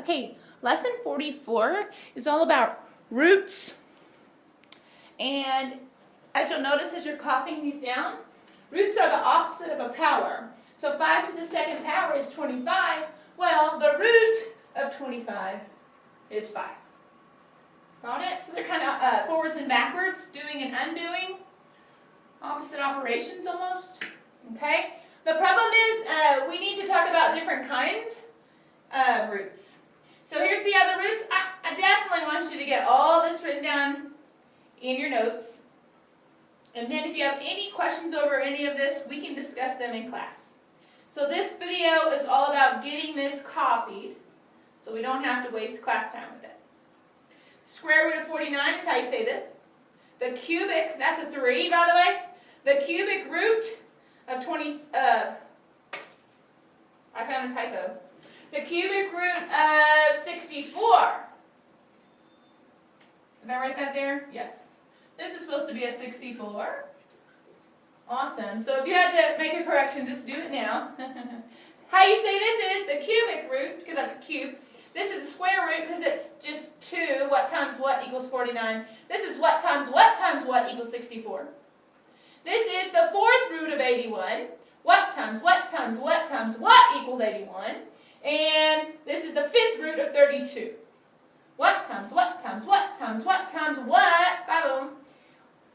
Okay, lesson 44 is all about roots. And as you'll notice as you're copying these down, roots are the opposite of a power. So 5 to the second power is 25. Well, the root of 25 is 5. Got it? So they're kind of forwards and backwards, doing and undoing. Opposite operations almost. Okay? The problem is we need to talk about different kinds of roots. So here's the other roots. I definitely want you to get all this written down in your notes. And then if you have any questions over any of this, we can discuss them in class. So this video is all about getting this copied so we don't have to waste class time with it. Square root of 49 is how you say this. The cubic, that's a 3 by the way. The cubic root of 20, I found a typo. The cubic root of 64. Did I write that there? Yes. This is supposed to be a 64. Awesome. So if you had to make a correction, just do it now. How you say this is the cubic root, because that's a cube. This is a square root because it's just 2. What times what equals 49. This is what times what equals 64. This is the fourth root of 81. What times what times what times what equals 81. And this is the fifth root of 32. What times what times what times what times what, boom,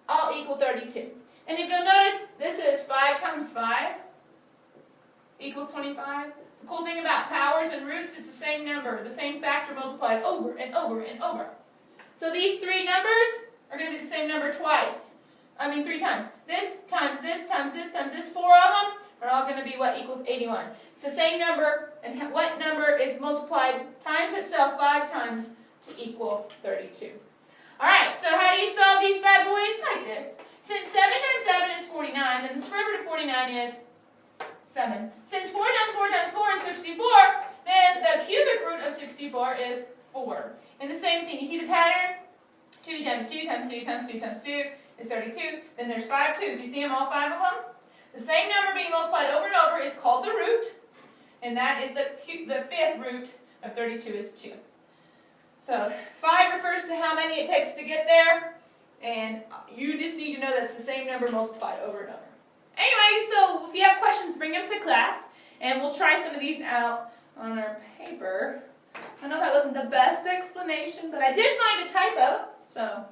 all equal 32. And if you'll notice, this is 5 times 5 equals 25. The cool thing about powers and roots, it's the same number, the same factor multiplied over and over and over. So these three numbers are going to be the same number three times. This times this times this times this, 4 of them are all going to be what equals 81. It's the same number, and what number is multiplied times itself 5 times to equal 32. Alright, so how do you solve these bad boys? Like this. Since 7 times 7 is 49, then the square root of 49 is 7. Since 4 times 4 times 4 is 64, then the cubic root of 64 is 4. And the same thing, you see the pattern? 2 times 2 times 2 times 2 times 2 is 32. Then there's 5 2s. You see them, all 5 of them? The same number being multiplied over and over is called the root, and that is the fifth root of 32 is 2. So 5 refers to how many it takes to get there, and you just need to know that's the same number multiplied over and over. Anyway, so if you have questions, bring them to class, and we'll try some of these out on our paper. I know that wasn't the best explanation, but I did find a typo, so